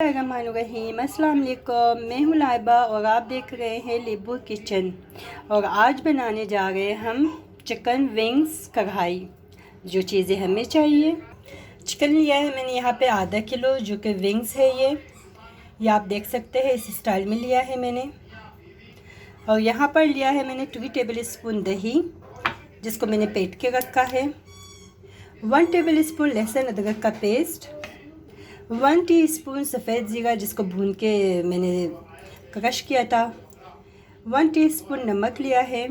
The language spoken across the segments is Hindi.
रहीम अस्सलाम वालेकुम। मैं हूँ लाइबा और आप देख रहे हैं लेबू किचन। और आज बनाने जा रहे हैं हम चिकन विंग्स कढ़ाई। जो चीज़ें हमें चाहिए, चिकन लिया है मैंने यहाँ पे आधा किलो, जो कि विंग्स है ये आप देख सकते हैं, इस स्टाइल में लिया है मैंने। और यहाँ पर लिया है मैंने 2 टेबल स्पून दही, जिसको मैंने फेंट के रखा है। 1 टेबल स्पून लहसुन अदरक का पेस्ट, 1 टीस्पून सफ़ेद ज़ीरा जिसको भून के मैंने क्रश किया था। 1 टीस्पून नमक लिया है।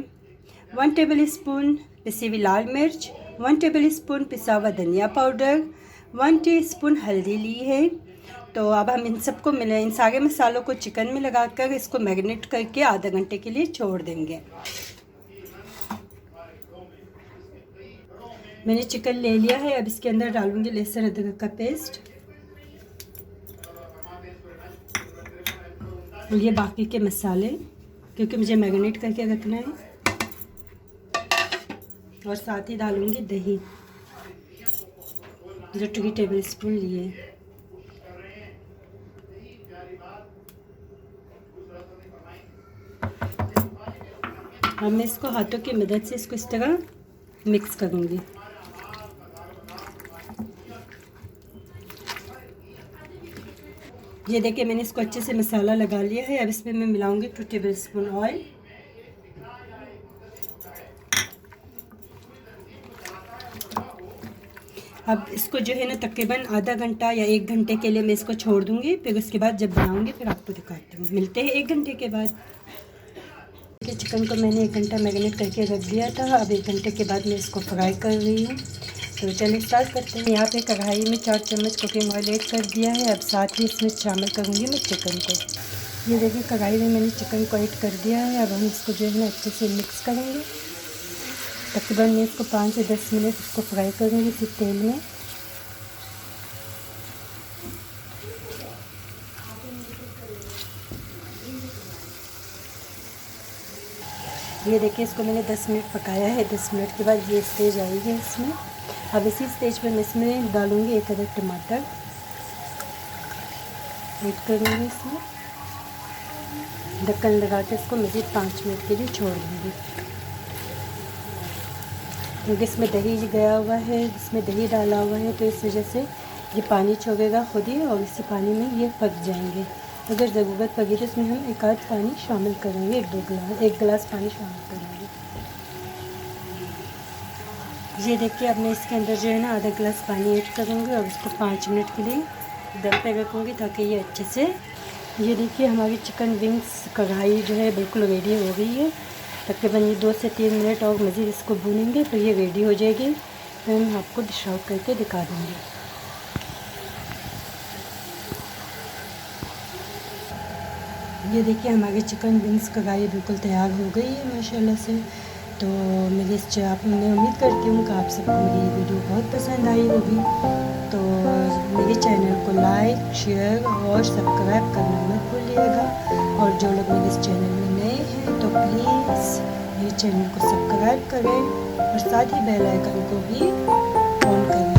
1 टेबल स्पून पिसी हुई लाल मिर्च, 1 टेबल स्पून पिसा हुआ धनिया पाउडर, 1 टीस्पून हल्दी ली है। तो अब हम इन सबको इन सारे मसालों को चिकन में लगाकर इसको मैरिनेट करके आधा घंटे के लिए छोड़ देंगे। मैंने चिकन ले लिया है, अब इसके अंदर डालूंगी लहसुन अदरक का पेस्ट और ये बाकी के मसाले, क्योंकि मुझे मैरिनेट करके रखना है। और साथ ही डालूंगी दही, जो 2 टेबल स्पून लिए। अब मैं इसको हाथों की मदद से इसको इस तरह मिक्स करूंगी। ये देखिए मैंने इसको अच्छे से मसाला लगा लिया है। अब इसमें मैं मिलाऊंगी 2 टेबल स्पून ऑयल। अब इसको जो है ना तकरीबन आधा घंटा या 1 घंटे के लिए मैं इसको छोड़ दूंगी। फिर उसके बाद जब बनाऊंगी फिर आपको दिखाती हूँ। मिलते हैं 1 घंटे के बाद। चिकन को मैंने 1 घंटा मैरिनेट करके रख दिया था। अब 1 घंटे के बाद मैं इसको फ्राई कर रही हूँ। तो चलिए स्टार्ट करते हैं। यहाँ पे कढ़ाई में 4 चम्मच कुकिंग ऑयल ऐड कर दिया है। अब साथ ही इसमें शामिल करूँगी मैं चिकन को। ये देखिए कढ़ाई में मैंने चिकन को ऐड कर दिया है। अब हम इसको जो है ना अच्छे से मिक्स करेंगे। तकरीबन मैं इसको 5 से 10 मिनट इसको फ्राई करूँगी इसी तेल में। ये देखिए इसको मैंने 10 मिनट पकाया है। 10 मिनट के बाद ये स्टेज आई है इसमें। अब इसी स्टेज पर मैं इसमें डालूँगी 1 अदद टमाटर ऐड करूँगी इसमें। ढक्कन लगा के इसको मज़ीद 5 मिनट के लिए छोड़ दूँगी, क्योंकि इसमें दही गया हुआ है, इसमें दही डाला हुआ है, तो इस वजह से ये पानी छोड़ेगा खुद ही और इसी पानी में ये पक जाएंगे। अगर ज़रूरत पड़ी तो इसमें हम 1 आध पानी शामिल करेंगे, 1 गिलास पानी शामिल करेंगे। ये देखिए अब मैं इसके अंदर जो है ना आधा गिलास पानी ऐड करूँगी और इसको 5 मिनट के लिए दम पे रखूँगी ताकि ये अच्छे से। ये देखिए हमारी चिकन विंग्स कढ़ाई जो है बिल्कुल रेडी हो गई है। तकरीबन ये 2 से 3 मिनट और मज़ीद इसको भूनेंगे तो ये रेडी हो जाएगी। फिर मैं आपको डिश आउट करके दिखा दूँगी। ये देखिए हमारी चिकन विंग्स कढ़ाई बिल्कुल तैयार हो गई है माशाल्लाह से। तो मैं उम्मीद करती हूँ कि आप सबको मेरी वीडियो बहुत पसंद आई होगी। तो मेरे चैनल को लाइक, शेयर और सब्सक्राइब करना मत भूलिएगा। और जो लोग मेरे इस चैनल में नए हैं तो प्लीज़ मेरे चैनल को सब्सक्राइब करें और साथ ही बेल आइकन को भी ऑन करें।